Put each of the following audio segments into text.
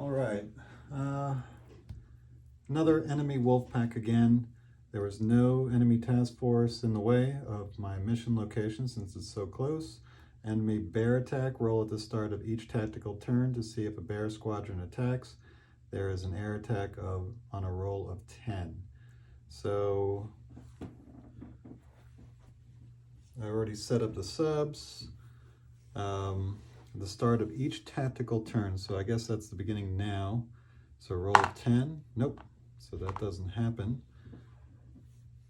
All right, another enemy wolf pack again. There was no enemy task force in the way of my mission location since it's so close. Enemy bear attack, roll at the start of each tactical turn to see if a bear squadron attacks. There is an air attack on a roll of 10. So I already set up the subs. The start of each tactical turn, so I guess that's the beginning now. So roll of 10, nope, so that doesn't happen.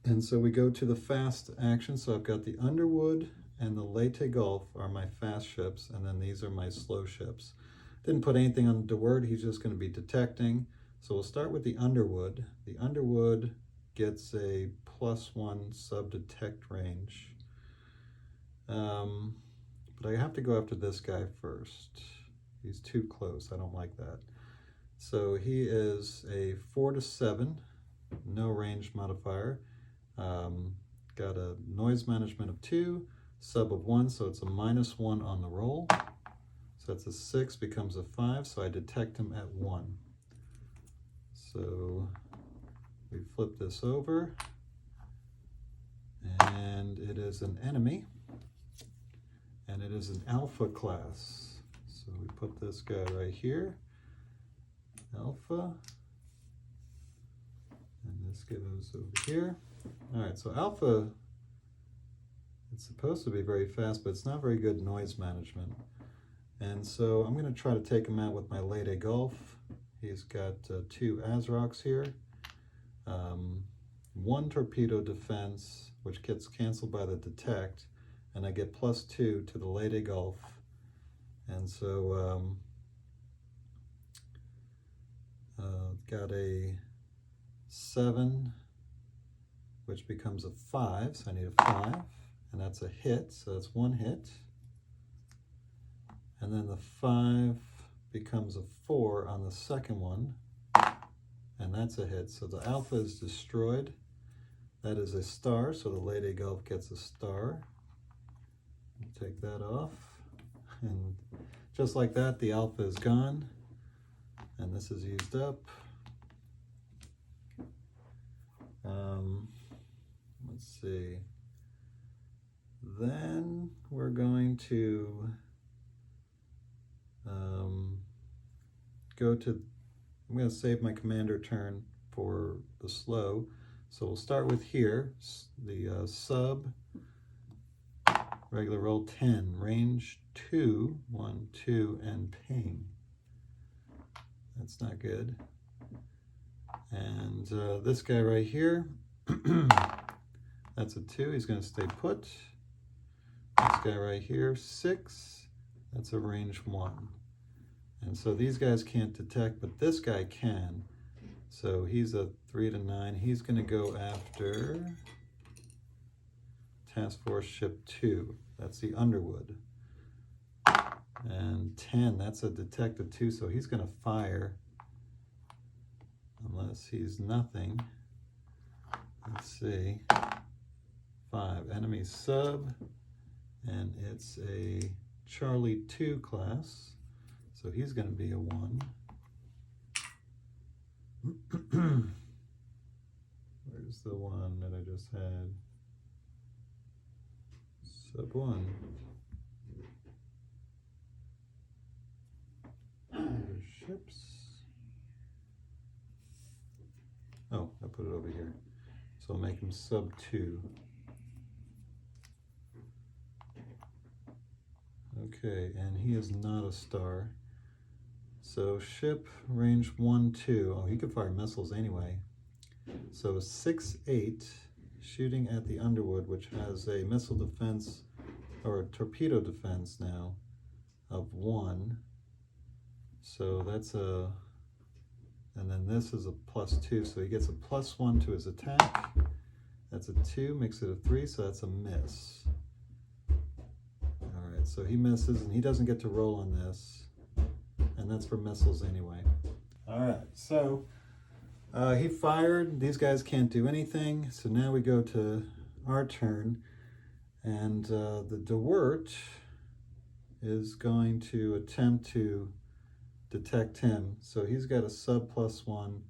And so we go to the fast action, so I've got the Underwood and the Leyte Gulf are my fast ships, and then these are my slow ships. Didn't put anything on Deward, he's just going to be detecting. So we'll start with the Underwood. The Underwood gets a +1 sub-detect range. But I have to go after this guy first. He's too close, I don't like that. So he is a 4 to 7, no range modifier. Got a noise management of 2, sub of 1, so it's a -1 on the roll. So that's a 6, becomes a 5, so I detect him at 1. So we flip this over, and it is an enemy. And it is an alpha class. So we put this guy right here, alpha, and this goes over here. All right, so alpha, it's supposed to be very fast, but it's not very good noise management. And so I'm gonna try to take him out with my Leyte Gulf. He's got 2 Azrocs here, 1 torpedo defense, which gets canceled by the detect, and I get +2 to the Leyte Gulf. And so got a 7, which becomes a 5, so I need a 5, and that's a hit, so that's 1 hit. And then the 5 becomes a 4 on the second one, and that's a hit. So the alpha is destroyed. That is a star, so the Leyte Gulf gets a star. Take that off, and just like that, the alpha is gone, and this is used up. Let's see. Then we're going to I'm going to save my commander turn for the slow. So we'll start with here, the sub. Regular roll 10, range 2, 1, 2, and ping. That's not good. And this guy right here, that's a 2, he's going to stay put. This guy right here, 6, that's a range 1. And so these guys can't detect, but this guy can. So he's a 3 to 9. He's going to go after Task Force Ship 2, that's the Underwood. And 10, that's a detective 2, so he's going to fire unless he's nothing. Let's see. 5, enemy sub, and it's a Charlie 2 class, so he's going to be a 1. Where's the one that I just had? Sub 1. Ships. Oh, I put it over here. So I'll make him sub 2. Okay, and he is not a star. So ship range 1, 2. Oh, he could fire missiles anyway. So 6, 8. Shooting at the Underwood, which has a missile defense, or a torpedo defense now, of 1. So that's a, and then this is a +2, so he gets a +1 to his attack. That's a 2, makes it a 3, so that's a miss. All right, so he misses, and he doesn't get to roll on this, and that's for missiles anyway. All right, so he fired. These guys can't do anything. So now we go to our turn, and the Dewart is going to attempt to detect him. So he's got a sub +1,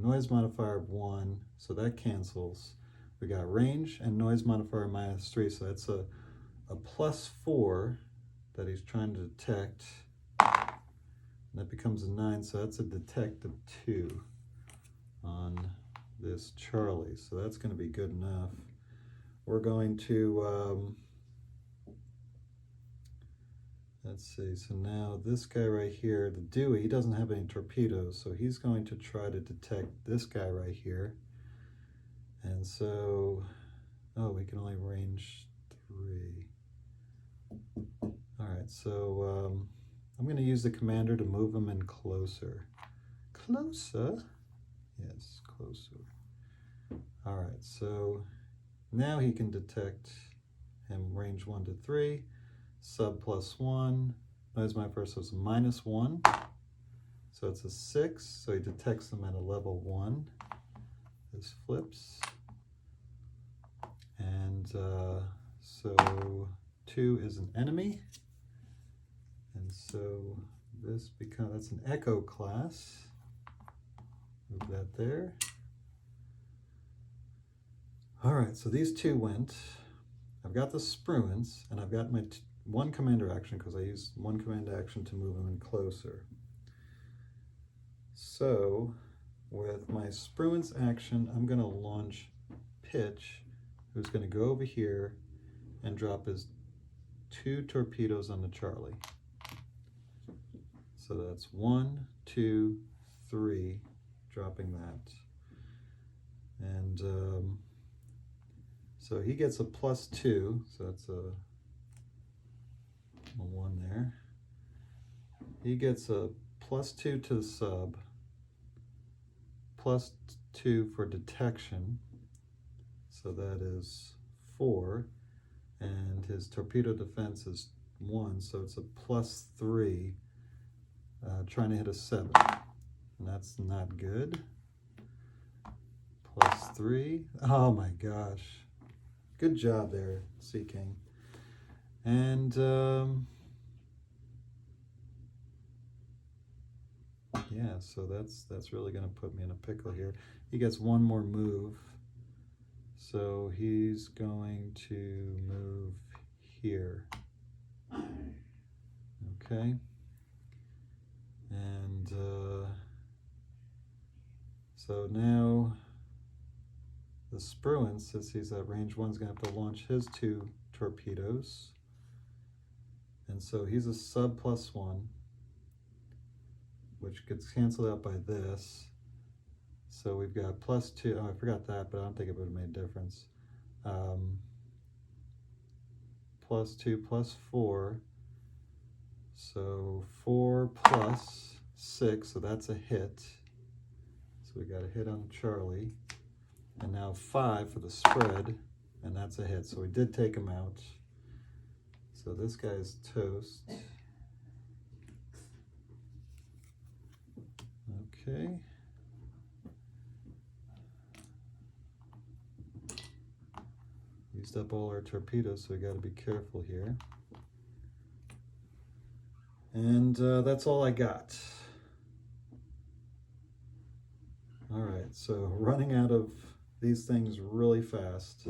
noise modifier of 1, so that cancels. We got range and noise modifier -3, so that's a +4 that he's trying to detect. And that becomes a 9, so that's a detect of 2 on this Charlie. So that's going to be good enough. We're going to, let's see, so now this guy right here, the Dewey, he doesn't have any torpedoes, so he's going to try to detect this guy right here. And so, oh, we can only range 3. All right, so I'm going to use the commander to move him in closer. Closer? Yes, closer. All right, so now he can detect him range 1 to 3, sub +1. Noise modifier, so it's -1. So it's a 6, so he detects them at a level 1. This flips. And so 2 is an enemy. And so this becomes, that's an Echo class. Move that there. All right, so these 2 went. I've got the Spruance, and I've got my 1 commander action because I used 1 commander action to move them in closer. So with my Spruance action, I'm going to launch Pitch, who's going to go over here and drop his 2 torpedoes on the Charlie. So that's 1, 2, 3, dropping that. And so he gets a +2, so that's a 1 there. He gets a +2 to the sub, +2 for detection, so that is 4, and his torpedo defense is 1, so it's a +3, trying to hit a 7, and that's not good. +3, oh my gosh. Good job there, Sea King. And yeah, so that's really going to put me in a pickle here. He gets 1 more move, so he's going to move here. Okay, and so now the Spruance, since he's at range 1, is going to have to launch his 2 torpedoes. And so he's a sub +1, which gets canceled out by this. So we've got +2. Oh, I forgot that, but I don't think it would have made a difference. +2 +4. So 4 +6, so that's a hit. So we got a hit on Charlie. And now 5 for the spread, and that's a hit. So we did take him out. So this guy's toast. Okay. Used up all our torpedoes, so we got to be careful here. And that's all I got. All right, so running out of these things really fast.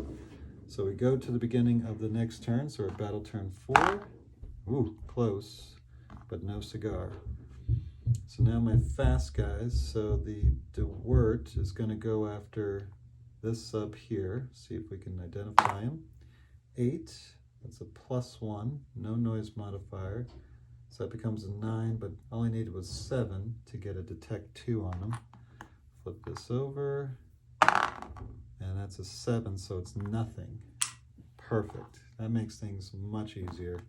So we go to the beginning of the next turn, so we're at battle turn 4. Ooh, close, but no cigar. So now my fast guys, so the DeWert is going to go after this sub here, see if we can identify him. 8, that's a +1, no noise modifier, so that becomes a 9, but all I needed was 7 to get a detect 2 on him. Flip this over, and that's a 7, so it's nothing. Perfect. That makes things much easier.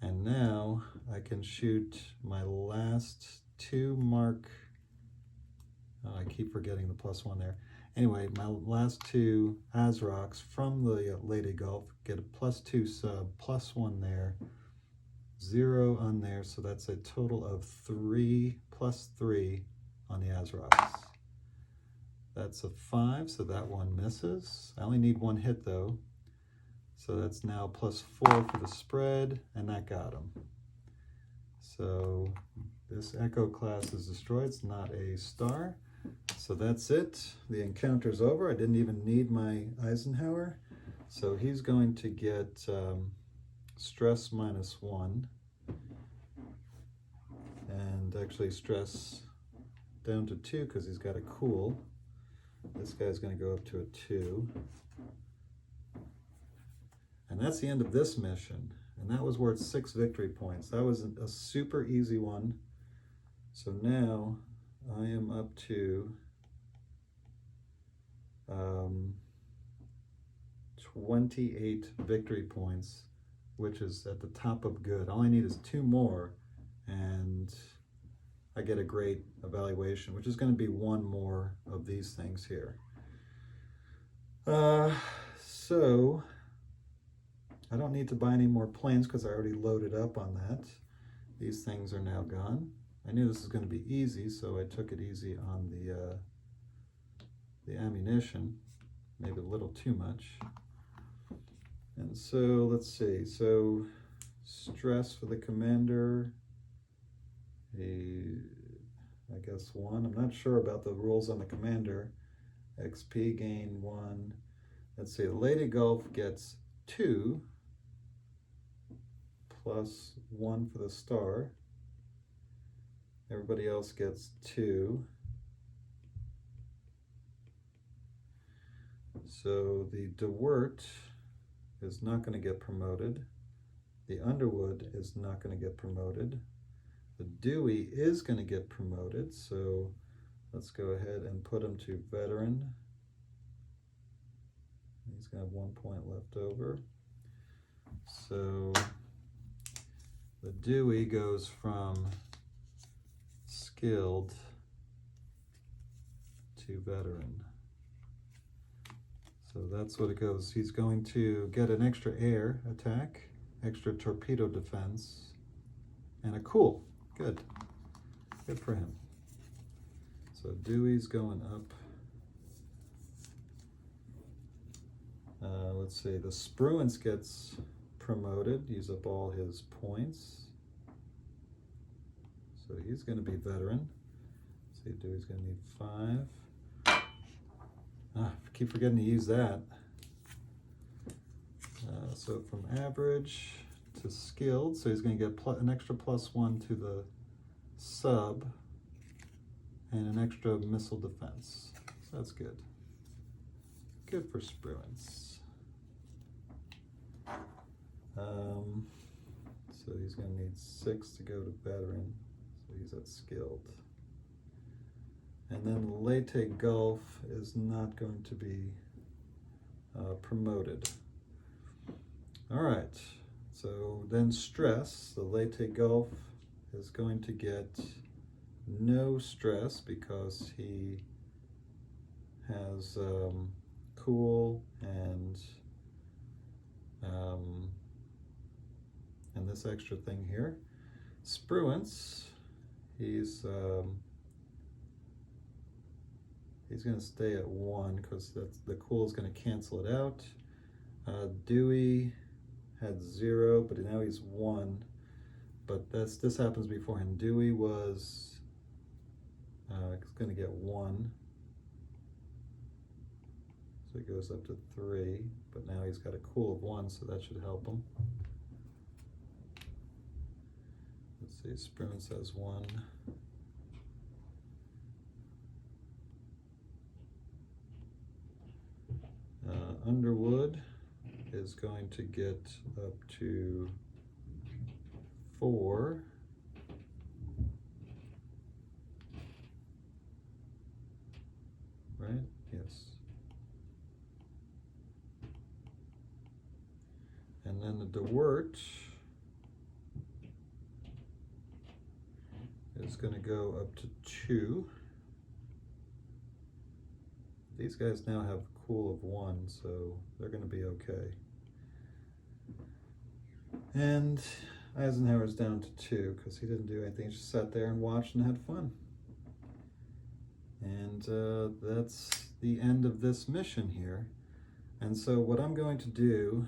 And now I can shoot my last 2 mark. Oh, I keep forgetting the +1 there. Anyway, my last 2 ASROCs from the Lady Gulf get a +2 sub, +1 there, 0 on there, so that's a total of 3 +3 on the ASROCs. That's a 5, so that one misses. I only need 1 hit though. So that's now +4 for the spread, and that got him. So this Echo class is destroyed. It's not a star. So that's it. The encounter's over. I didn't even need my Eisenhower. So he's going to get stress -1. And actually stress down to 2 because he's got a cool. This guy's going to go up to a 2. And that's the end of this mission. And that was worth 6 victory points. That was a super easy one. So now I am up to 28 victory points, which is at the top of good. All I need is 2 more, and I get a great evaluation, which is going to be 1 more of these things here. So I don't need to buy any more planes because I already loaded up on that. These things are now gone. I knew this was going to be easy, so I took it easy on the ammunition, maybe a little too much. And so let's see. So stress for the commander, I guess 1. I'm not sure about the rules on the commander. XP gain 1. Let's see. The Lady Gulf gets 2 plus 1 for the star. Everybody else gets 2. So the DeWert is not going to get promoted. The Underwood is not going to get promoted. The Dewey is going to get promoted, so let's go ahead and put him to veteran. He's going to have 1 point left over. So the Dewey goes from skilled to veteran. So that's what it goes. He's going to get an extra air attack, extra torpedo defense, and a cool. Good. Good for him. So Dewey's going up. Let's see, the Spruance gets promoted, use up all his points. So he's going to be veteran. Let's see, Dewey's going to need 5. I keep forgetting to use that. So from average to skilled, so he's going to get an extra +1 to the sub and an extra missile defense. So that's good. Good for Spruance. So he's going to need 6 to go to veteran. So he's at skilled. And then Leyte Gulf is not going to be promoted. All right, so then stress, the Leyte Gulf is going to get no stress because he has cool and this extra thing here. Spruance, he's going to stay at 1 because the cool is going to cancel it out. Dewey had 0, but now he's 1. But this happens beforehand. Dewey was going to get 1. So he goes up to 3, but now he's got a cool of 1, so that should help him. Let's see, Spruance has 1. Underwood is going to get up to 4. Right? Yes. And then the DeWert is going to go up to 2. These guys now have cool of 1, so they're going to be okay. And Eisenhower's down to 2 because he didn't do anything. He just sat there and watched and had fun. And that's the end of this mission here. And so what I'm going to do,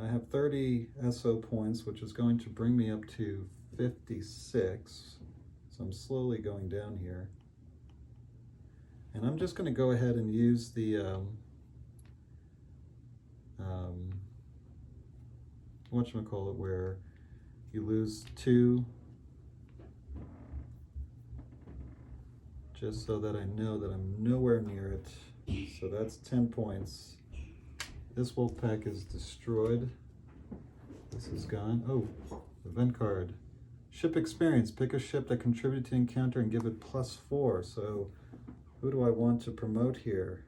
I have 30 SO points, which is going to bring me up to 56. So I'm slowly going down here. And I'm just going to go ahead and use the whatchamacallit, where you lose 2, just so that I know that I'm nowhere near it. So that's 10 points. This wolf pack is destroyed. This is gone. Oh, event card. Ship experience. Pick a ship that contributed to the encounter and give it +4. So who do I want to promote here?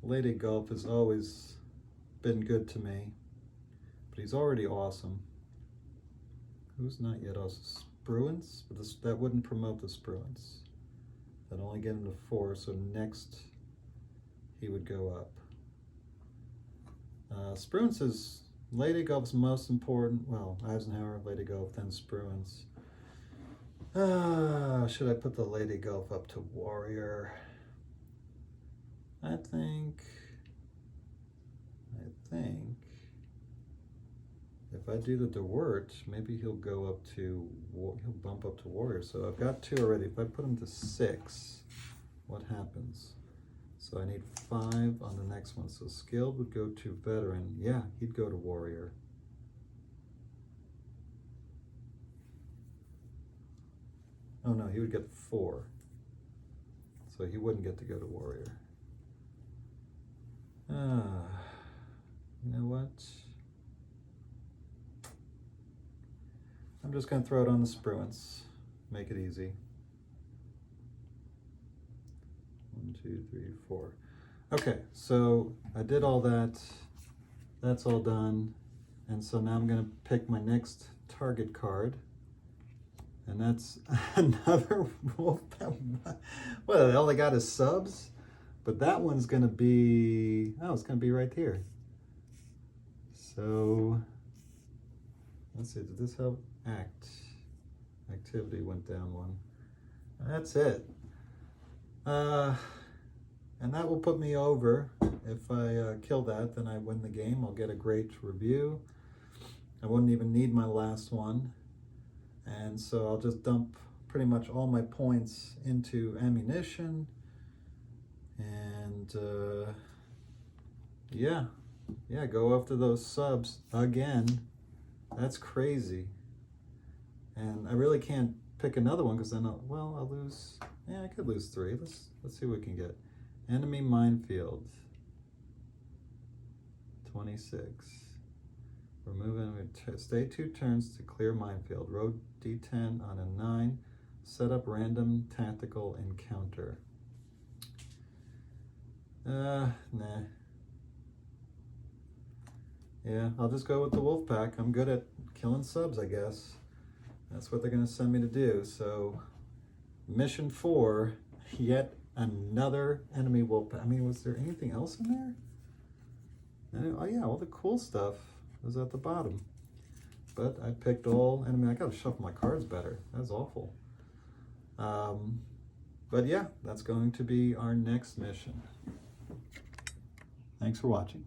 Lady Gulf has always been good to me, but he's already awesome. Who's not yet awesome? Spruance? But that wouldn't promote the Spruance. That'd only get him to 4, so next he would go up. Spruance is Lady Gulf's most important. Well, Eisenhower, Lady Gulf, then Spruance. Should I put the Lady Gulf up to Warrior? I think if I do the DeWert, maybe he'll go up to, he'll bump up to Warrior. So I've got 2 already. If I put him to 6, what happens? So I need 5 on the next one. So Skilled would go to Veteran. Yeah, he'd go to Warrior. Oh no, he would get 4. So he wouldn't get to go to Warrior. You know what? I'm just going to throw it on the Spruance. Make it easy. 1, 2, 3, 4. Okay, so I did all that. That's all done. And so now I'm going to pick my next target card. And that's another wolf. Well, all I got is subs. But that one's going to be, oh, it's going to be right here. So, let's see, did this help? Activity went down 1. That's it. And that will put me over. If I kill that, then I win the game. I'll get a great review. I wouldn't even need my last one. And so I'll just dump pretty much all my points into ammunition. And yeah, go after those subs again. That's crazy. And I really can't pick another one because then I'll lose. Yeah, I could lose 3. Let's see what we can get. Enemy minefield. 26. Remove enemy. Stay 2 turns to clear minefield. Roll D10 on a 9. Set up random tactical encounter. Nah. Yeah, I'll just go with the wolf pack. I'm good at killing subs, I guess. That's what they're going to send me to do. So, mission 4, yet another enemy wolf pack. I mean, was there anything else in there? Oh yeah, all the cool stuff was at the bottom. But I picked all enemy. I got to shuffle my cards better. That's awful. But yeah, that's going to be our next mission. Thanks for watching.